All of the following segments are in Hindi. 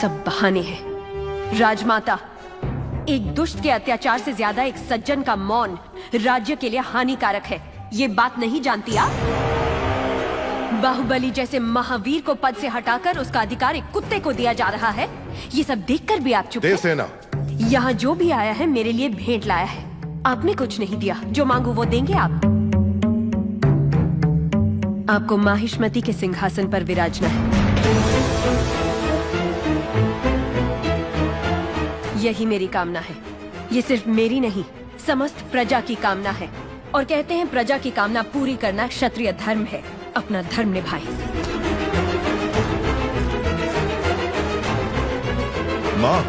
सब बहाने हैं। राजमाता, एक दुष्ट के अत्याचार से ज्यादा एक सज्जन का मौन राज्य के लिए हानिकारक है। ये बात नहीं जानती आप? बाहुबली जैसे महावीर को पद से हटाकर उसका अधिकार एक कुत्ते को दिया जा रहा है। ये सब देखकर भी आप चुप हैं। देवसेना, यहाँ जो भी आया है मेरे लिए भेंट लाया है। आपने कुछ नहीं दिया, जो मांगू वो देंगे आप? आपको माहिष्मति के सिंहासन पर विराजना है। यही मेरी कामना है। ये सिर्फ मेरी नहीं, समस्त प्रजा की कामना है। और कहते हैं प्रजा की कामना पूरी करना क्षत्रिय धर्म है। अपना धर्म निभाए। माँ,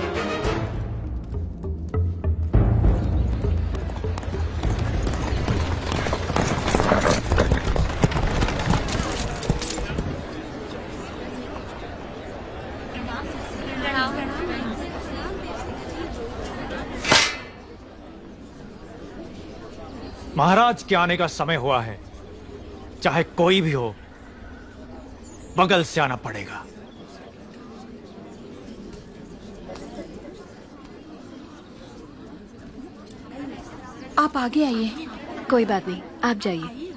महाराज के आने का समय हुआ है। चाहे कोई भी हो, बगल से आना पड़ेगा। आप आगे आइए। कोई बात नहीं, आप जाइए।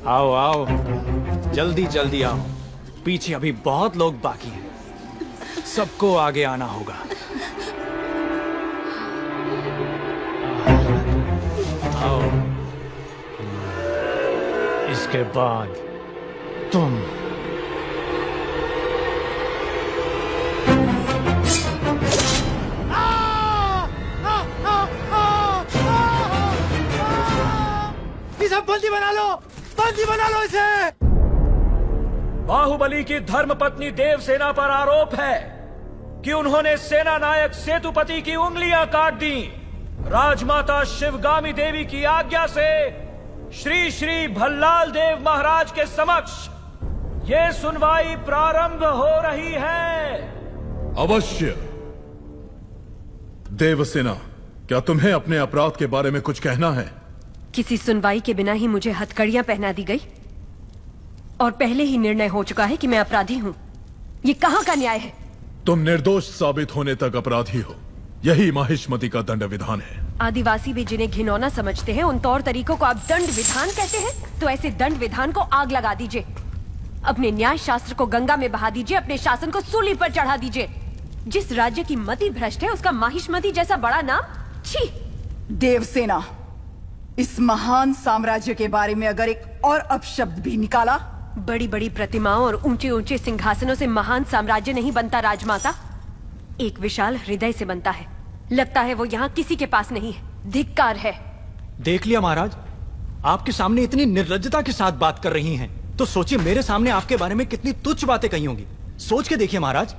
आओ आओ, जल्दी जल्दी आओ। पीछे अभी बहुत लोग बाकी हैं। सबको आगे आना होगा। आओ, इसके बाद तुम। इसे बंदी बना लो, बंदी बना लो इसे। बाहुबली की धर्मपत्नी देवसेना पर आरोप है कि उन्होंने सेना नायक सेतुपति की उंगलियां काट दी। राजमाता शिवगामी देवी की आज्ञा से श्री श्री भल्लाल देव महाराज के समक्ष ये सुनवाई प्रारंभ हो रही है। अवश्य। देवसेना, क्या तुम्हें अपने अपराध के बारे में कुछ कहना है? किसी सुनवाई के बिना ही मुझे हथकड़ियां पहना दी गई और पहले ही निर्णय हो चुका है कि मैं अपराधी हूं। ये कहां का न्याय है? तुम निर्दोष साबित होने तक अपराधी हो। यही माहिष्मति का दंड विधान है। आदिवासी भी जिन्हें घिनौना समझते हैं, उन तौर तरीकों को आप दंड विधान कहते हैं? तो ऐसे दंड विधान को आग लगा दीजिए। अपने न्याय शास्त्र को गंगा में बहा दीजिए। अपने शासन को सूली पर चढ़ा दीजिए। जिस राज्य की मति भ्रष्ट है, उसका माहिष्मति जैसा बड़ा नाम, छी। देवसेना, इस महान साम्राज्य के बारे में अगर एक और अपशब्द भी निकाला। बड़ी बड़ी प्रतिमाओं और ऊंचे ऊंचे सिंहासनों से महान साम्राज्य नहीं बनता राजमाता, एक विशाल हृदय से बनता है। लगता है वो यहाँ किसी के पास नहीं है। धिक्कार है। देख लिया महाराज, आपके सामने इतनी निर्लज्जता के साथ बात कर रही हैं, तो सोचिए मेरे सामने आपके बारे में कितनी तुच्छ बातें कही होंगी। सोच के देखिए महाराज।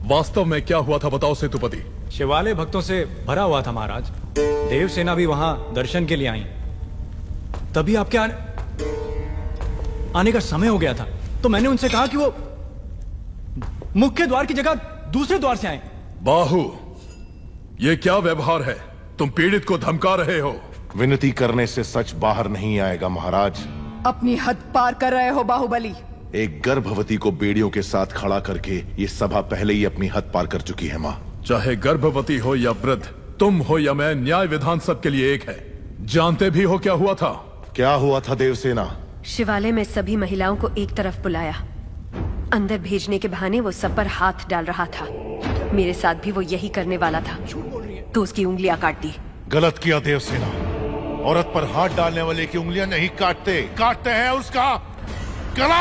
वास्तव में क्या हुआ था बताओ सेतुपति। शिवालय भक्तों से भरा हुआ था महाराज। देवसेना भी वहां दर्शन के लिए आई। तभी आपके आने का समय हो गया था, तो मैंने उनसे कहा कि वो मुख्य द्वार की जगह दूसरे द्वार से आए। बाहु, ये क्या व्यवहार है? तुम पीड़ित को धमका रहे हो। विनती करने से सच बाहर नहीं आएगा महाराज। अपनी हद पार कर रहे हो बाहुबली। एक गर्भवती को बेड़ियों के साथ खड़ा करके ये सभा पहले ही अपनी हद पार कर चुकी है। माँ, चाहे गर्भवती हो या वृद्ध, तुम हो या मैं, न्याय विधान सबके लिए एक है। जानते भी हो क्या हुआ था? क्या हुआ था देवसेना? शिवालय में सभी महिलाओं को एक तरफ बुलाया। अंदर भेजने के बहाने वो सब पर हाथ डाल रहा था। मेरे साथ भी वो यही करने वाला था, तो उसकी उंगलियां काट दी। गलत किया देवसेना। औरत पर हाथ डालने वाले की उंगलियां नहीं काटते, काटते हैं उसका गला।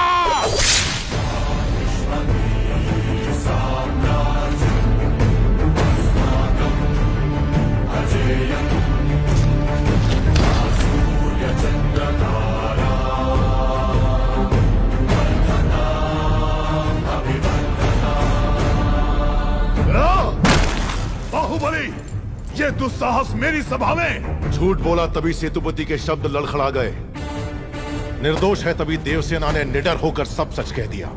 बाहुबली, ये दुस्साहस मेरी सभा में। झूठ बोला तभी सेतुपति के शब्द लड़खड़ा गए। निर्दोष है तभी देवसेना ने निडर होकर सब सच कह दिया।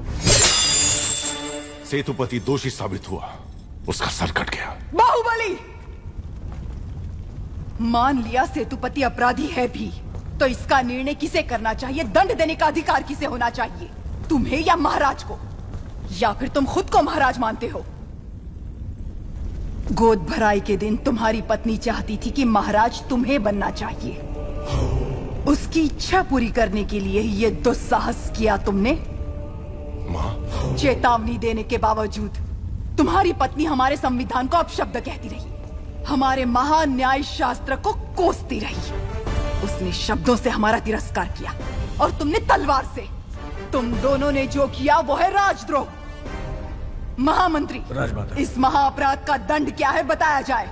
सेतुपति दोषी साबित हुआ, उसका सर कट गया। बाहुबली, मान लिया सेतुपति अपराधी है भी, तो इसका निर्णय किसे करना चाहिए, दंड देने का अधिकार किसे होना चाहिए, तुम्हें या महाराज को? या फिर तुम खुद को महाराज मानते हो? गोद भराई के दिन तुम्हारी पत्नी चाहती थी कि महाराज तुम्हें बनना चाहिए। उसकी इच्छा पूरी करने के लिए ये दुस्साहस किया तुमने। मां, चेतावनी देने के बावजूद तुम्हारी पत्नी हमारे संविधान को अपशब्द कहती रही, हमारे महान न्याय शास्त्र को कोसती रही। उसने शब्दों से हमारा तिरस्कार किया और तुमने तलवार से। तुम दोनों ने जो किया वो है राजद्रोह। महामंत्री, राजमाता, इस महाअपराध का दंड क्या है बताया जाए।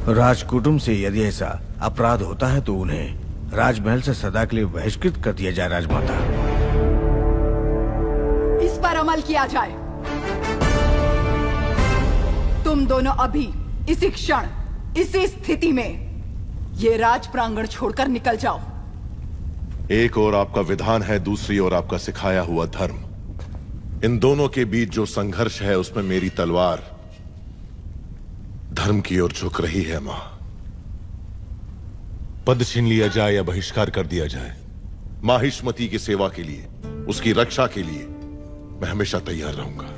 राजकुटुंब से यदि ऐसा अपराध होता है तो उन्हें राजमहल से सदा के लिए बहिष्कृत कर दिया जाए। राजमाता, इस पर अमल किया जाए। तुम दोनों अभी इसी क्षण इसी स्थिति में ये राज प्रांगण छोड़कर निकल जाओ। एक और आपका विधान है, दूसरी ओर आपका सिखाया हुआ धर्म। इन दोनों के बीच जो संघर्ष है उसमें मेरी तलवार धर्म की ओर झुक रही है। मां, पद छीन लिया जाए या बहिष्कार कर दिया जाए, माहिष्मती की सेवा के लिए, उसकी रक्षा के लिए मैं हमेशा तैयार रहूंगा।